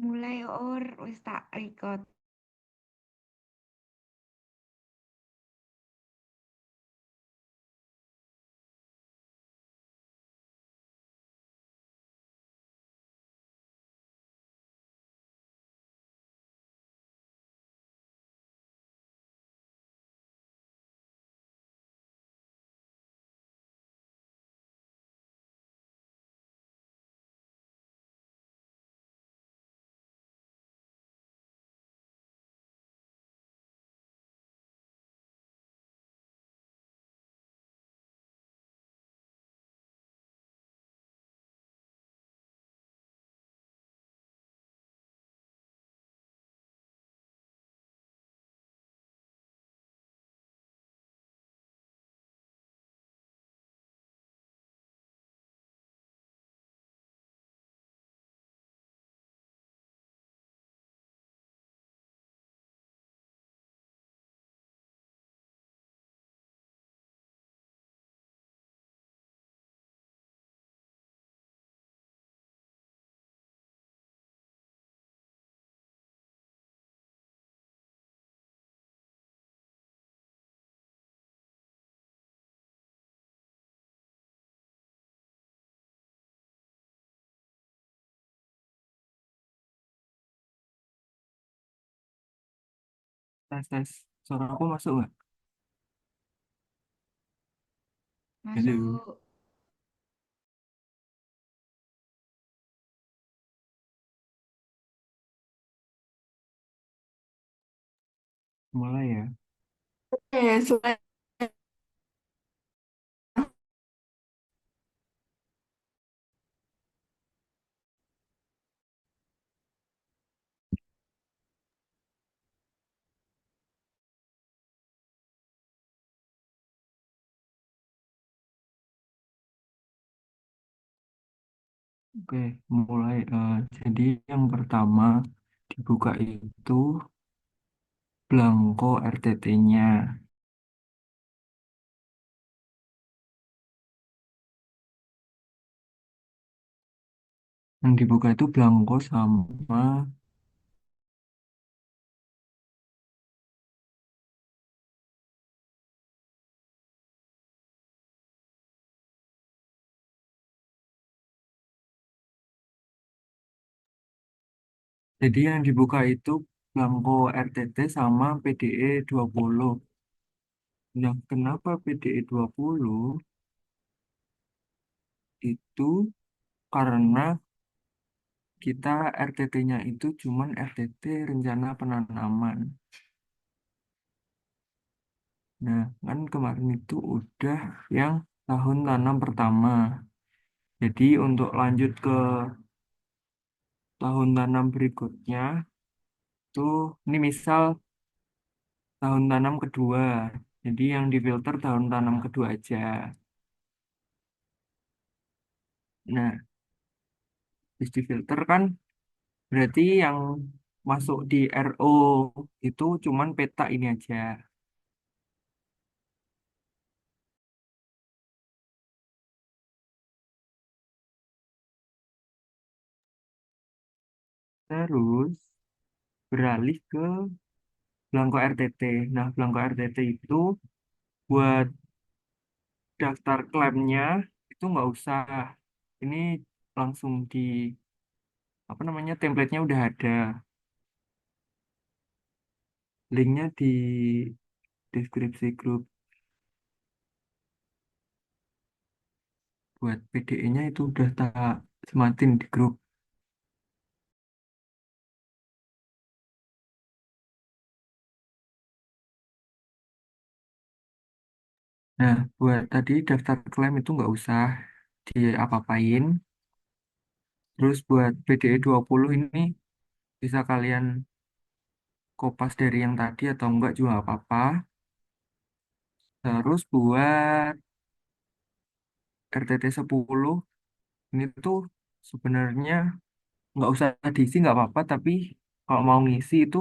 Mulai or wis tak record. Tes tes, suara aku masuk nggak? Halo, Masuk. mulai ya. Suara. Oke, mulai. Jadi yang pertama dibuka itu belangko RTT-nya. Yang dibuka itu belangko sama, jadi yang dibuka itu belangko RTT sama PDE 20. Nah, kenapa PDE 20? Itu karena kita RTT-nya itu cuman RTT rencana penanaman. Nah, kan kemarin itu udah yang tahun tanam pertama. Jadi untuk lanjut ke tahun tanam berikutnya, tuh ini misal tahun tanam kedua. Jadi yang difilter tahun tanam kedua aja. Nah, habis difilter kan berarti yang masuk di RO itu cuman peta ini aja. Terus beralih ke Blanko RTT. Nah, Blanko RTT itu buat daftar klaimnya itu nggak usah. Ini langsung di apa namanya template-nya udah ada. Linknya di deskripsi grup. Buat PDE-nya itu udah tak sematin di grup. Nah, buat tadi daftar klaim itu nggak usah di apa-apain. Terus buat PDE 20 ini bisa kalian kopas dari yang tadi atau enggak juga nggak apa-apa. Terus buat RTT 10 ini tuh sebenarnya nggak usah diisi nggak apa-apa, tapi kalau mau ngisi itu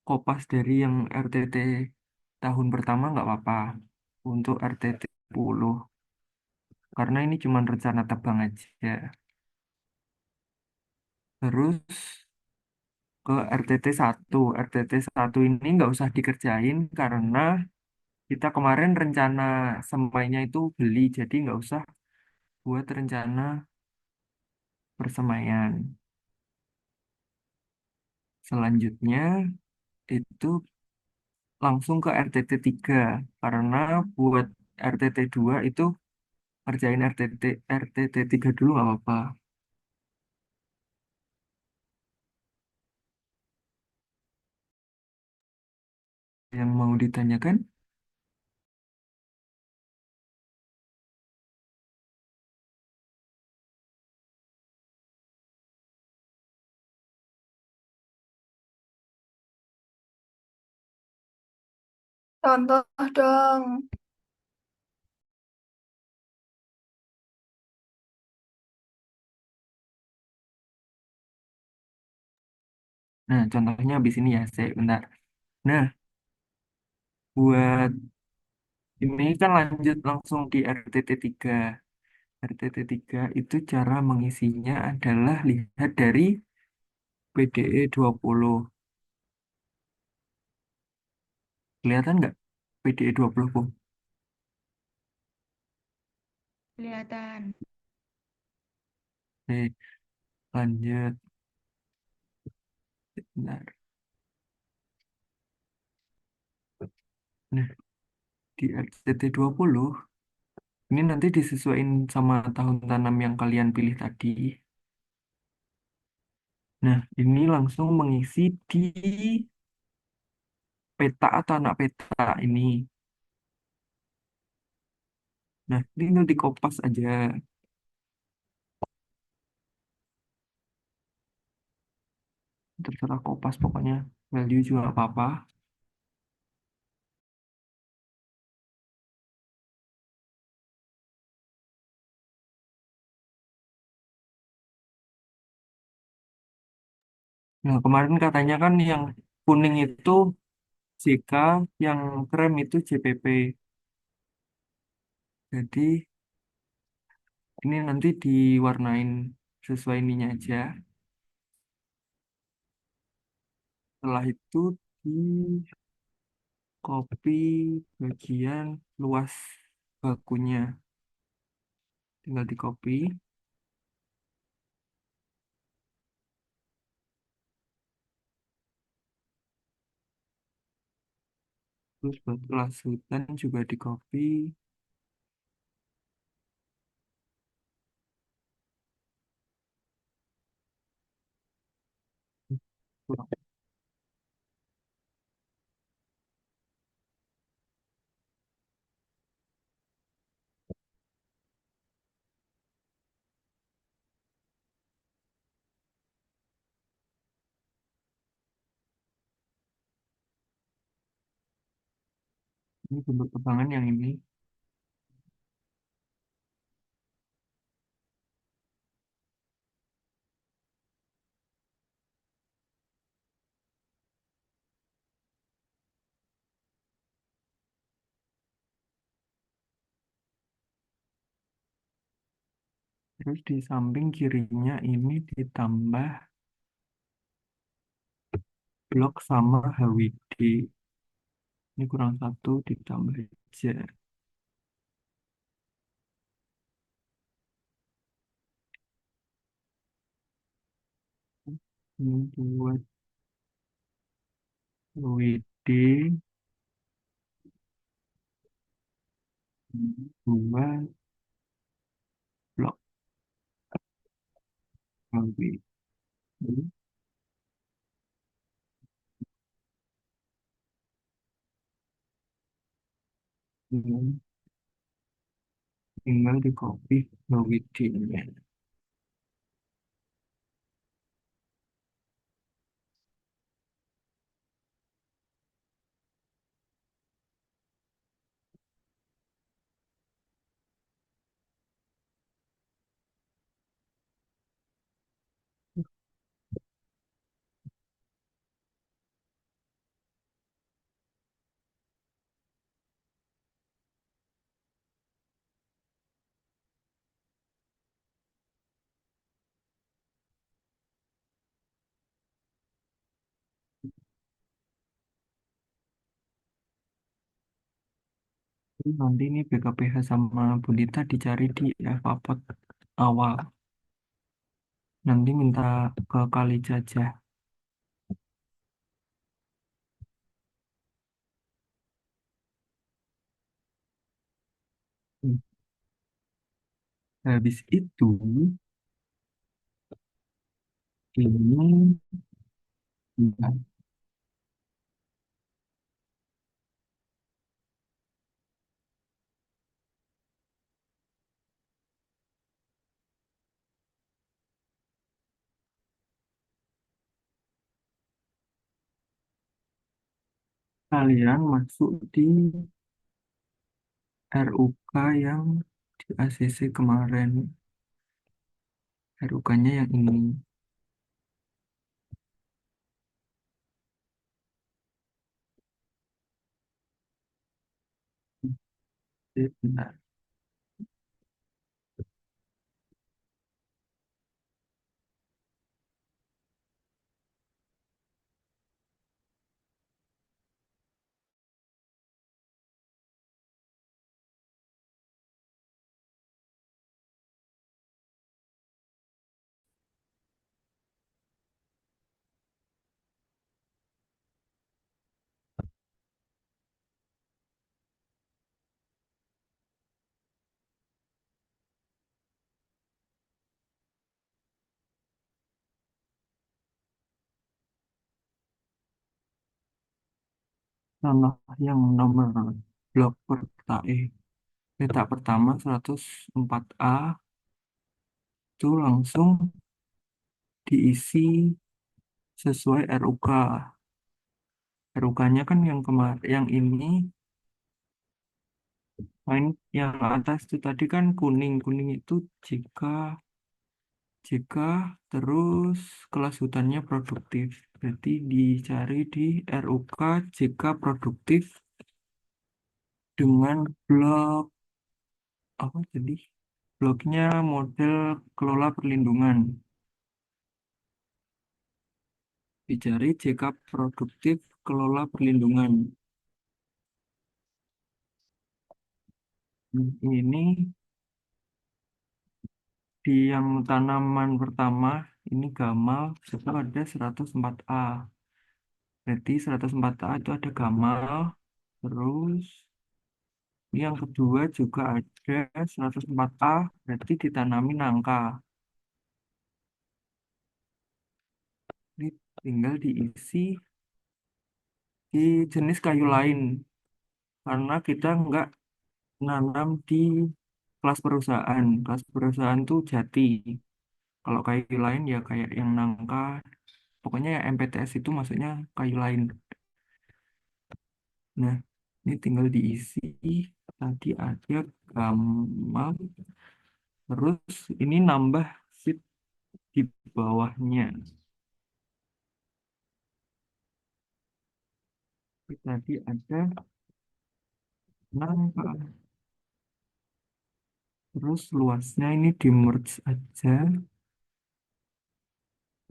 kopas dari yang RTT tahun pertama nggak apa-apa untuk RTT 10 karena ini cuma rencana tebang aja. Terus ke RTT 1. RTT 1 ini nggak usah dikerjain karena kita kemarin rencana semainya itu beli, jadi nggak usah buat rencana persemaian. Selanjutnya itu langsung ke RTT 3 karena buat RTT 2 itu kerjain RTT 3 dulu nggak apa-apa. Yang mau ditanyakan? Contoh dong. Nah, contohnya habis ini ya, saya bentar. Nah, buat ini kan lanjut langsung di RTT 3. RTT 3 itu cara mengisinya adalah lihat dari PDE 20. Kelihatan nggak PDE 20, Bu? Kelihatan. Oke, lanjut. Bentar. Nah, di RTT 20 ini nanti disesuaikan sama tahun tanam yang kalian pilih tadi. Nah, ini langsung mengisi di peta atau anak peta ini. Nah, ini tinggal dikopas aja. Terserah kopas pokoknya. Value juga nggak apa-apa. Nah, kemarin katanya kan yang kuning itu JK, yang krem itu JPP. Jadi ini nanti diwarnain sesuai ininya aja. Setelah itu di copy bagian luas bakunya. Tinggal di copy. Terus buat kelas hutan juga di copy. Ini bentuk tebangan yang ini. Terus di samping kirinya ini ditambah blok sama HWD. Ini kurang satu ditambah aja. Ini buat HWD, dua blok HWD. Ini tinggal di copy HWD-nya. Nanti ini BKPH sama Bundita dicari di Evapot awal. Nanti minta ke Kali Jajah. Hmm. Habis itu, ini ya, kalian masuk di RUK yang di ACC kemarin. RUK-nya yang ini. Benar. Contoh yang nomor blok peta pertama 104A itu langsung diisi sesuai RUK. RUK-nya kan yang yang ini, main yang atas itu tadi kan kuning. Kuning itu jika jika terus kelas hutannya produktif. Berarti dicari di RUK jika produktif dengan blok apa jadi bloknya model kelola perlindungan. Dicari jika produktif kelola perlindungan. Ini di yang tanaman pertama ini gamal itu ada 104A. Berarti 104A itu ada gamal. Terus ini yang kedua juga ada 104A, berarti ditanami nangka. Ini tinggal diisi di jenis kayu lain karena kita nggak nanam di kelas perusahaan. Kelas perusahaan tuh jati. Kalau kayu lain ya kayak yang nangka, pokoknya ya MPTS itu maksudnya kayu lain. Nah, ini tinggal diisi. Tadi ada gamal, terus ini nambah sheet di bawahnya. Tadi ada nangka. Terus luasnya ini di merge aja.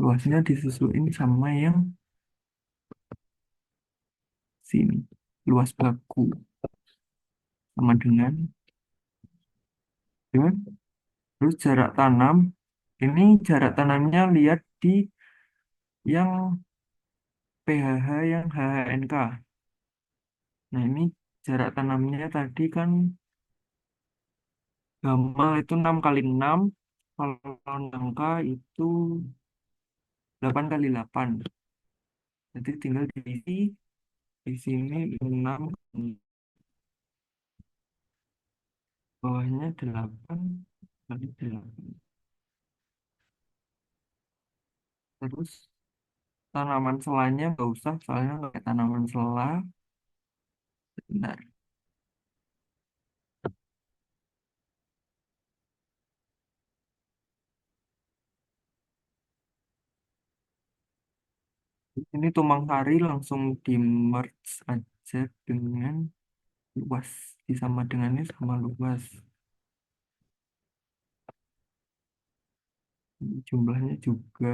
Luasnya disusuin sama yang sini. Luas baku sama dengan ya. Terus jarak tanam. Ini jarak tanamnya lihat di yang PHH yang HHNK. Nah ini jarak tanamnya tadi kan gamal itu 6 kali 6. Kalau nangka itu 8 kali 8. Jadi tinggal diisi di sini 6, bawahnya 8 kali 8. Terus tanaman selanya nggak usah, soalnya kayak tanaman sela. Bentar. Ini tumpang sari langsung di merge aja dengan luas. Disama dengannya sama luas. Jumlahnya juga.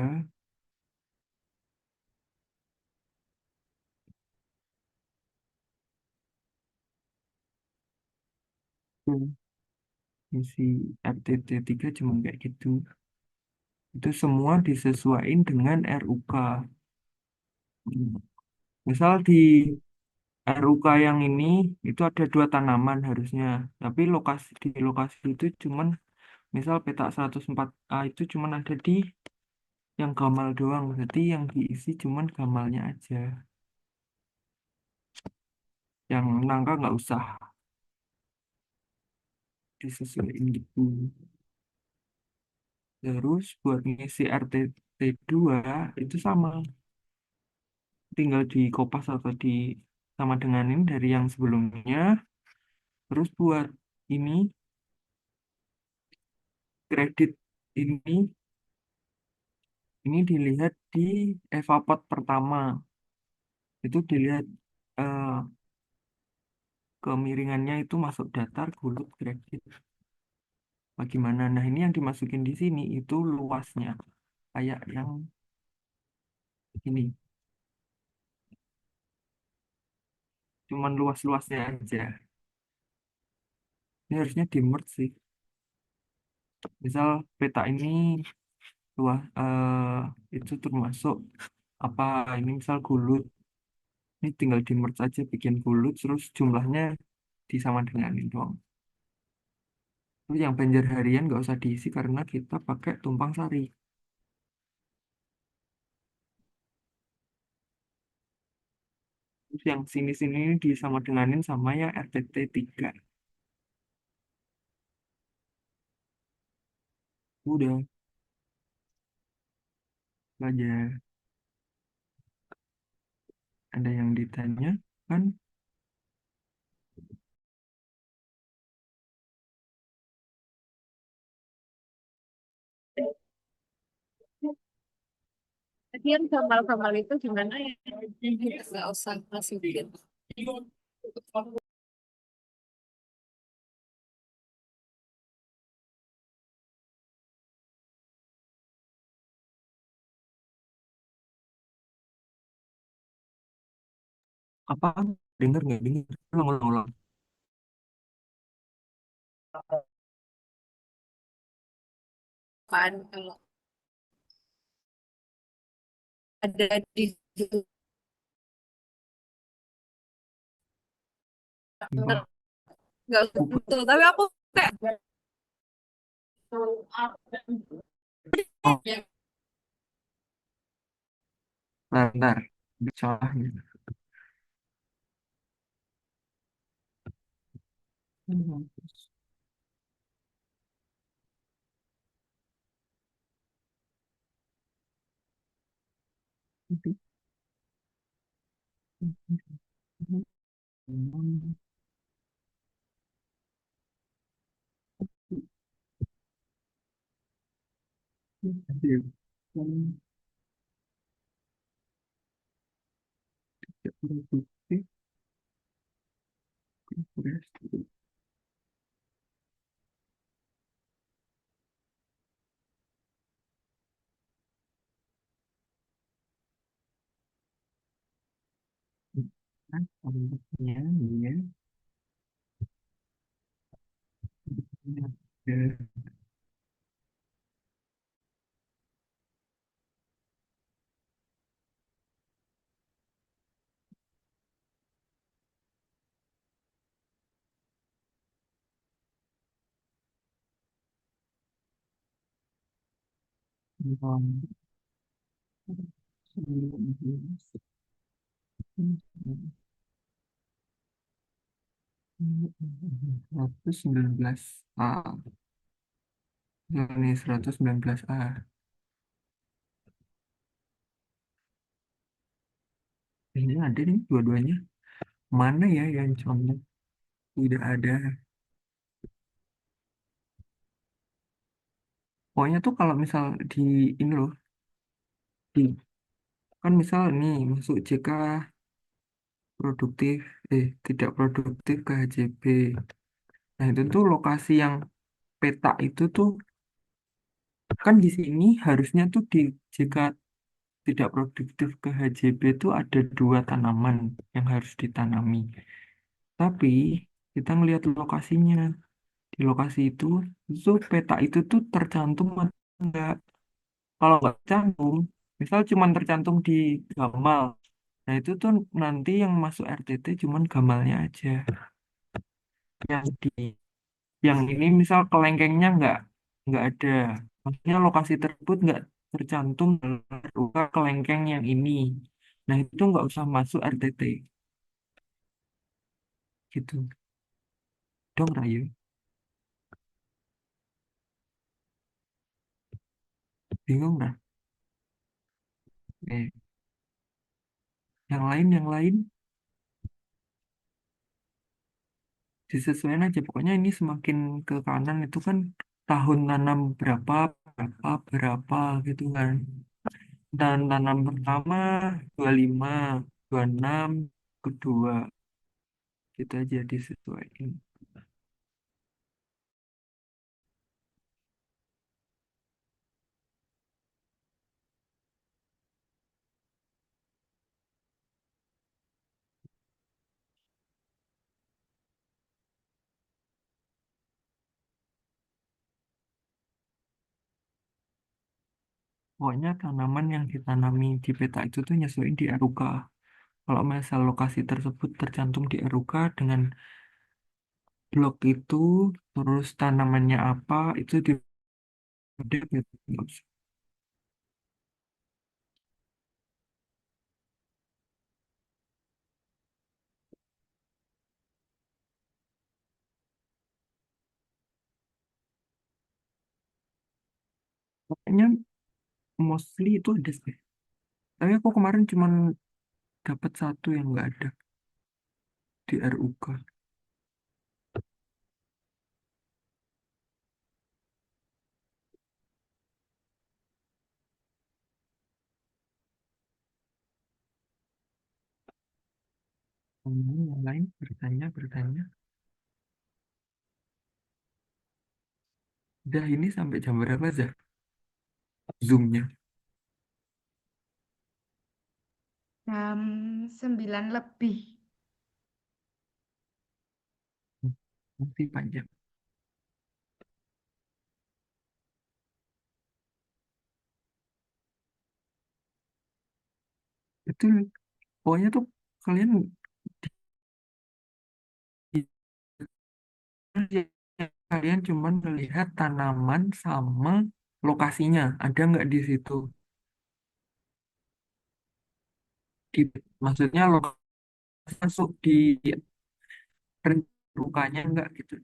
Misi RTT 3 cuma kayak gitu. Itu semua disesuaikan dengan RUK. Misal di RUK yang ini itu ada dua tanaman harusnya, tapi di lokasi itu cuman misal peta 104A itu cuman ada di yang gamal doang, berarti yang diisi cuman gamalnya aja. Yang nangka nggak usah disesuaikan gitu. Terus buat ngisi RTT 2 itu sama, tinggal di kopas atau di sama dengan ini dari yang sebelumnya. Terus buat ini kredit ini dilihat di evapot pertama. Itu dilihat eh, kemiringannya itu masuk datar, bulut, kredit. Bagaimana? Nah, ini yang dimasukin di sini itu luasnya. Kayak yang ini. Cuman luas-luasnya aja. Ini harusnya di merge sih. Misal peta ini luas itu termasuk apa ini misal gulut. Ini tinggal di merge aja bikin gulut terus jumlahnya disama dengan ini doang. Terus yang banjar harian nggak usah diisi karena kita pakai tumpang sari. Terus yang sini-sini ini disama denganin sama yang RTT 3. Udah aja. Ada yang ditanya kan? Jadi yang formal-formal itu gimana ya? Nggak usah masukin. Apa? Dengar nggak dengar? Ulang, ulang, ulang. Kan kalau ada di Wah, nggak betul, tapi aku kayak oh, bentar. Salah nih. Contohnya ya, ada 119A. Ini 119A. Ini ada nih dua-duanya. Mana ya yang contoh? Tidak ada. Pokoknya tuh kalau misal di ini loh, di kan misal nih masuk JK produktif, tidak produktif ke HJB. Nah itu tuh lokasi yang peta itu tuh kan di sini harusnya tuh di JK tidak produktif ke HJB itu ada dua tanaman yang harus ditanami. Tapi kita ngelihat lokasinya. di lokasi itu peta itu tuh tercantum atau enggak. Kalau nggak tercantum, misal cuman tercantum di Gamal, nah itu tuh nanti yang masuk RTT cuman Gamalnya aja. Yang di yang ini misal kelengkengnya nggak ada. Maksudnya lokasi tersebut nggak tercantum dalam RUK kelengkeng yang ini. Nah itu nggak usah masuk RTT gitu. Dong Rayu, bingung dah. Eh, yang lain disesuaikan aja. Pokoknya ini semakin ke kanan itu kan tahun tanam berapa, berapa, berapa gitu kan. Dan tanam pertama 25, 26, kedua kita aja disesuaikan. Pokoknya tanaman yang ditanami di peta itu tuh nyesuaiin di RUK. Kalau misal lokasi tersebut tercantum di RUK dengan blok itu, terus tanamannya apa, itu di gitu. Pokoknya mostly itu ada sih. Tapi aku kemarin cuman dapat satu yang nggak ada di RUK. Yang lain bertanya. Udah ini sampai jam berapa, Zah? Zoomnya. Jam 9 lebih. Masih panjang. Itu pokoknya tuh kalian di- kalian cuman melihat tanaman sama lokasinya. Ada nggak di situ? Maksudnya lokasi masuk di lukanya nggak gitu.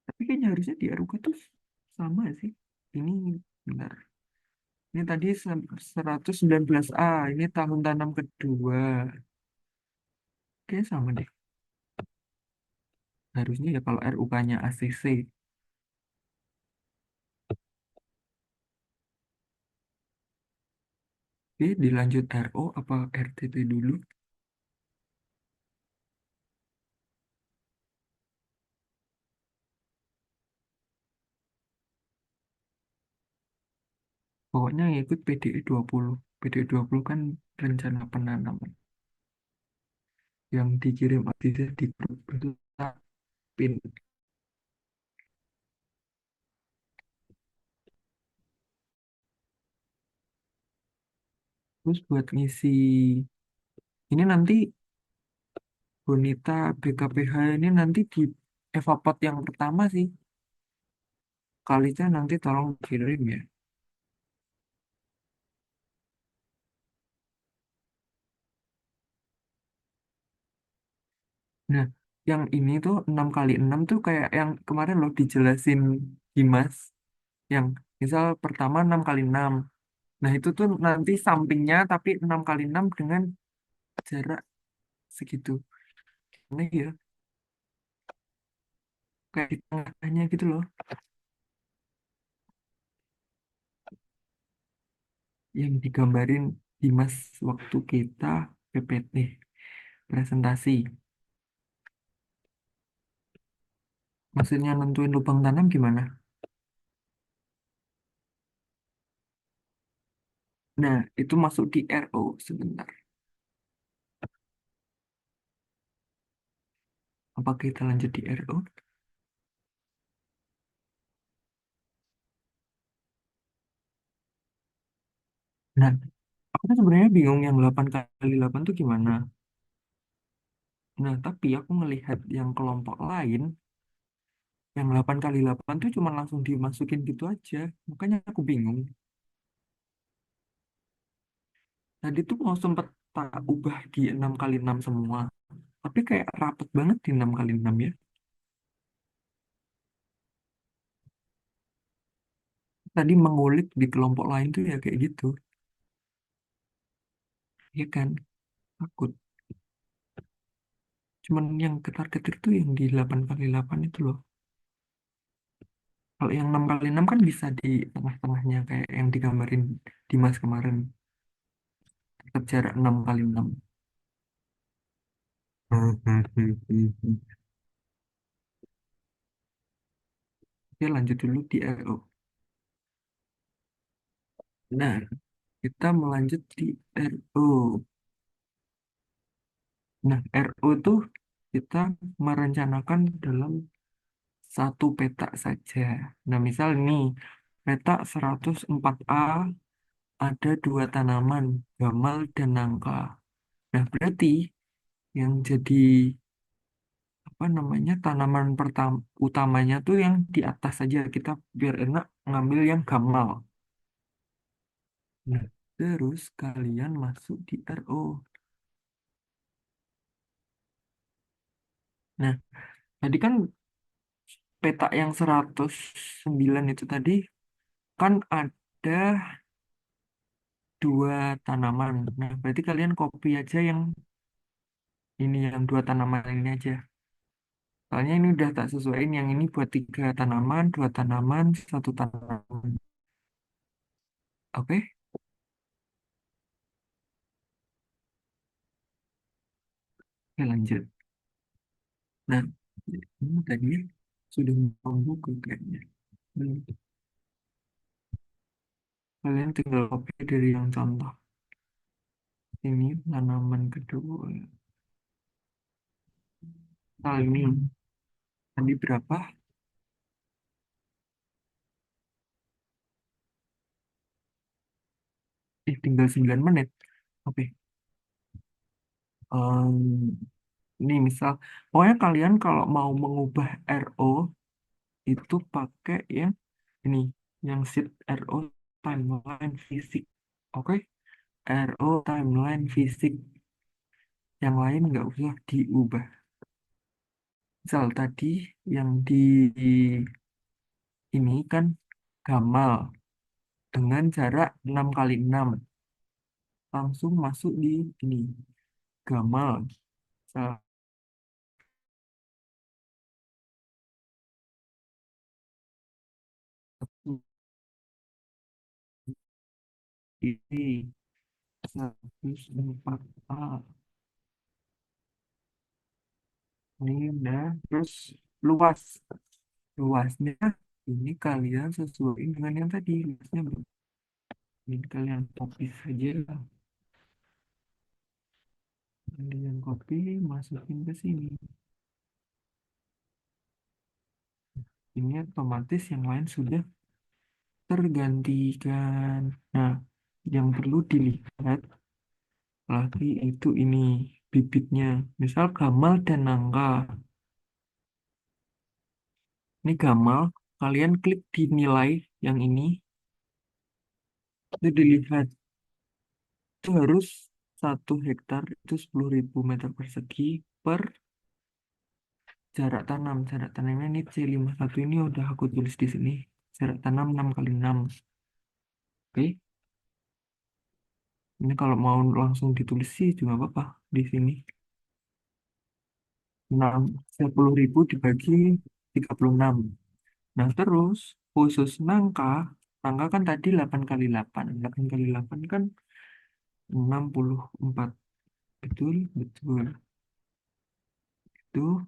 Tapi kayaknya harusnya di RUK tuh sama sih. Ini benar. Ini tadi 119A. Ini tahun tanam kedua. Kayaknya sama deh. Harusnya ya kalau RUK-nya ACC. Oke, dilanjut RO apa RTT dulu? Pokoknya yang ikut PDE 20. PDE 20 kan rencana penanaman. Yang dikirim ACC di grup itu pin. Terus buat ngisi ini nanti Bonita BKPH ini nanti di evapot yang pertama sih. Kalinya nanti tolong kirim ya. Nah, yang ini tuh 6x6 tuh kayak yang kemarin loh dijelasin Dimas. Yang misal pertama 6x6. Nah, itu tuh nanti sampingnya tapi 6x6 dengan jarak segitu. Nah, ya, kayak di tengahnya gitu loh. Yang digambarin Dimas waktu kita PPT presentasi. Maksudnya nentuin lubang tanam gimana? Nah, itu masuk di RO sebentar. Apa kita lanjut di RO? Nah, aku tuh sebenarnya bingung yang 8 kali 8 tuh gimana. Nah, tapi aku ngelihat yang kelompok lain, yang 8 kali 8 tuh cuma langsung dimasukin gitu aja. Makanya aku bingung. Tadi tuh mau sempet tak ubah di 6 kali 6 semua. Tapi kayak rapet banget di 6 kali 6 ya. Tadi mengulik di kelompok lain tuh ya kayak gitu. Ya kan? Takut. Cuman yang ketar-ketir tuh yang di 8 kali 8 itu loh. Kalau yang 6 kali 6 kan bisa di tengah-tengahnya kayak yang digambarin Dimas kemarin. Tetap jarak 6 kali 6. Oke, lanjut dulu di RO. Nah, kita melanjut di RO. Nah, RO tuh kita merencanakan dalam satu peta saja. Nah, misal nih, peta 104A ada dua tanaman, gamal dan nangka. Nah, berarti yang jadi apa namanya tanaman pertama utamanya tuh yang di atas saja kita biar enak ngambil yang gamal. Nah, terus kalian masuk di RO. Nah, tadi kan peta yang 109 itu tadi kan ada dua tanaman. Nah, berarti kalian copy aja yang ini yang dua tanaman ini aja. Soalnya ini udah tak sesuaiin yang ini buat tiga tanaman, dua tanaman, satu tanaman. Oke, oke lanjut. Nah, ini tadi sudah membuka kayaknya. Hmm, kalian tinggal copy dari yang contoh. Ini tanaman kedua. Nah, ini tadi berapa? Tinggal 9 menit. Oke. Ini misal, pokoknya kalian kalau mau mengubah RO itu pakai yang ini, yang sheet RO timeline fisik. Oke, RO timeline fisik. Yang lain nggak usah diubah. Misal tadi yang di ini kan gamal dengan jarak 6 kali 6 langsung masuk di ini gamal. Misal ini 104A. Ini udah terus luas. Luasnya ini kalian sesuaiin dengan yang tadi. Luasnya berapa? Ini kalian copy saja lah. Kalian copy, masukin ke sini. Ini otomatis yang lain sudah tergantikan. Nah, yang perlu dilihat lagi itu ini bibitnya. Misal gamal dan nangka. Ini gamal, kalian klik di nilai yang ini. Itu dilihat itu harus 1 hektar itu 10.000 meter persegi per jarak tanam. Jarak tanamnya ini C51 ini udah aku tulis di sini. Jarak tanam 6 kali 6. Oke. Ini kalau mau langsung ditulis sih juga apa-apa di sini. 10.000 dibagi 36. Nah, terus khusus nangka, nangka kan tadi 8 kali 8. 8 kali 8 kan 64. Betul, betul. Itu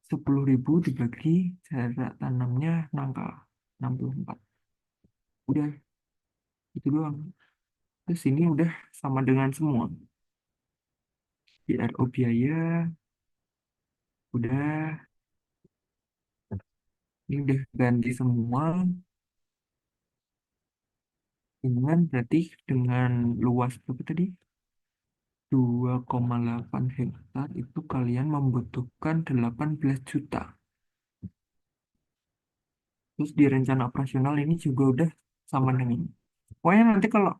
10.000 dibagi jarak tanamnya nangka 64. Udah, itu doang. Terus ini udah sama dengan semua. BRO biaya udah, ini udah ganti semua. Dengan berarti dengan luas berapa tadi? 2,8 hektar itu kalian membutuhkan 18 juta. Terus di rencana operasional ini juga udah sama dengan. Pokoknya nanti kalau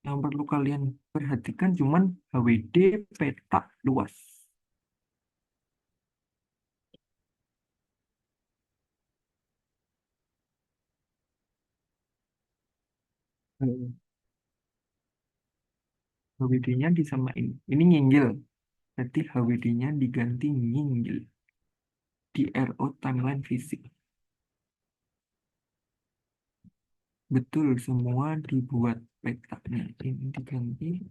yang perlu kalian perhatikan cuman HWD, peta, luas. HWD-nya disamain. Ini nyinggil. Berarti HWD-nya diganti nyinggil di RO timeline fisik. Betul, semua dibuat petanya. Ini diganti.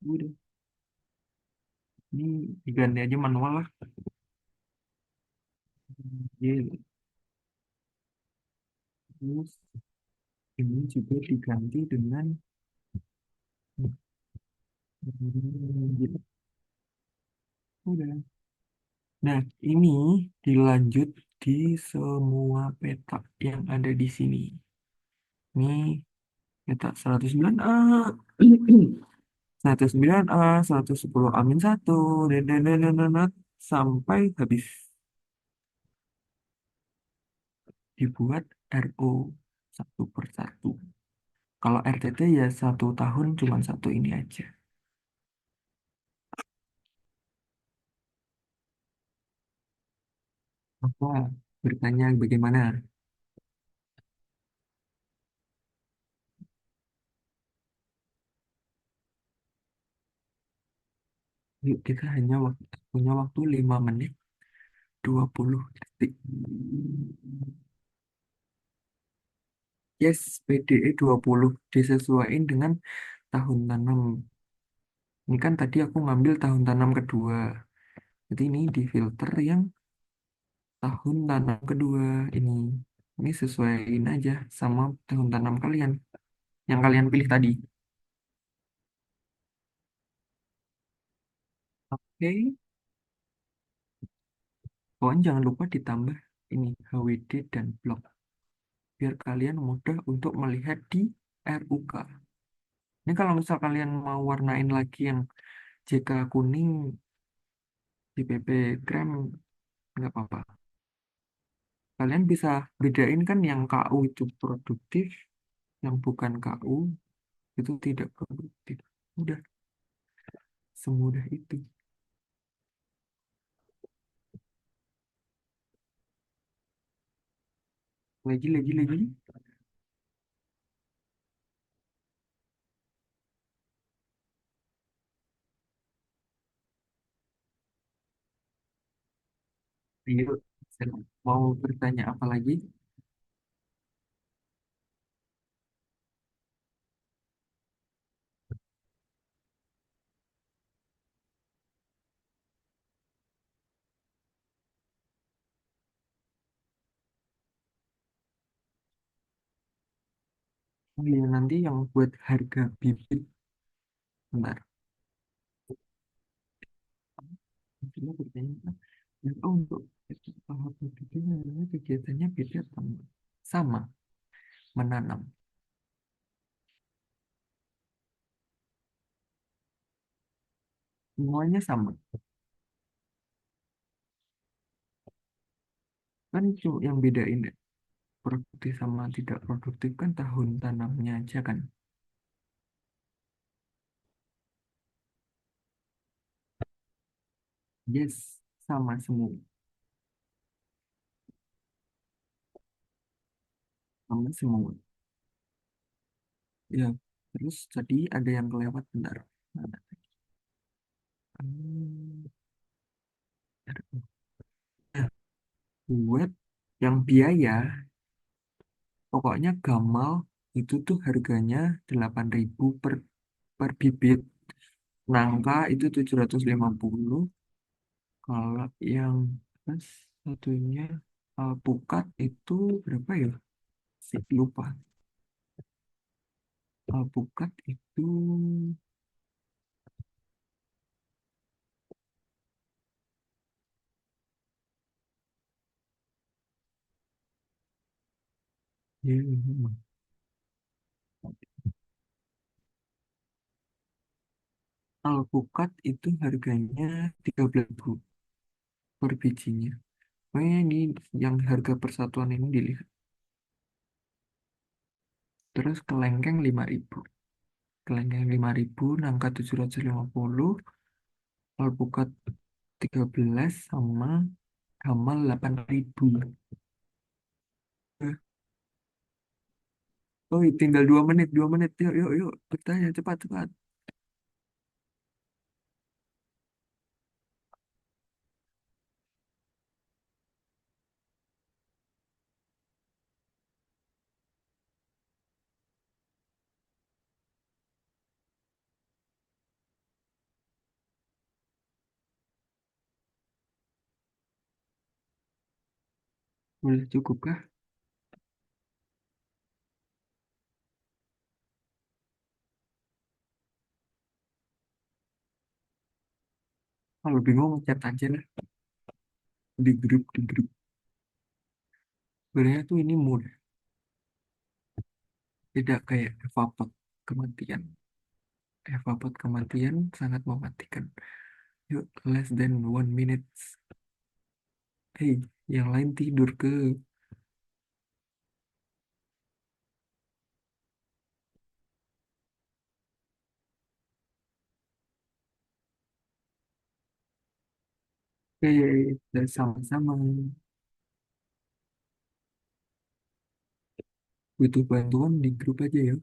Udah. Ini diganti aja manual lah. Iya. Terus ini juga diganti dengan gitu. Udah. Nah, ini dilanjut di semua peta yang ada di sini. Ini peta 109A, 109A, 110 Amin 1, dan sampai habis dibuat RO satu per satu. Kalau RTT ya 1 tahun cuma satu ini aja. Apa bertanya bagaimana? Yuk kita hanya punya waktu 5 menit 20 detik. Yes, PDE 20 disesuaikan dengan tahun tanam. Ini kan tadi aku ngambil tahun tanam kedua. Jadi ini difilter yang tahun tanam kedua ini. Ini sesuaiin aja sama tahun tanam kalian yang kalian pilih tadi. Oke, pokoknya jangan lupa ditambah ini HWD dan blok biar kalian mudah untuk melihat di RUK. Ini kalau misal kalian mau warnain lagi yang JK kuning di PP krem nggak apa-apa. Kalian bisa bedain kan yang KU itu produktif, yang bukan KU itu tidak produktif. Udah semudah itu. Lagi. Ayo, mau bertanya apa lagi? Oh iya, nanti yang buat harga bibit, bentar. Cuma bertanya, ya, oh, untuk tahap bibitnya kegiatannya beda atau enggak? Sama, menanam. Semuanya sama. Kan cuma yang bedain produktif sama tidak produktif kan tahun tanamnya aja kan. Yes, sama semua. Sama semua. Ya, terus tadi ada yang kelewat bentar. Mana? Hmm, nah, buat yang biaya, pokoknya Gamal itu tuh harganya 8.000 per bibit. Nangka itu 750. Kalau yang pas satunya pukat itu berapa ya? Sih, lupa. Alpukat itu ya, alpukat itu harganya 13.000 per bijinya. Ini yang harga persatuan ini dilihat. Terus kelengkeng 5.000. Kelengkeng 5.000, nangka 750, alpukat 13 sama gamal 8.000. Eh, Oh, tinggal 2 menit, 2 menit. Yuk, yuk, yuk. Bertanya cepat, cepat. Boleh cukup kah? Kalau bingung, chat aja lah di grup, di grup. Sebenarnya tuh ini mudah. Tidak kayak evapot kematian. Evapot kematian sangat mematikan. Yuk, less than 1 minute. Hei, yang lain tidur ke. Oke, dan sama-sama. Butuh bantuan di grup aja ya.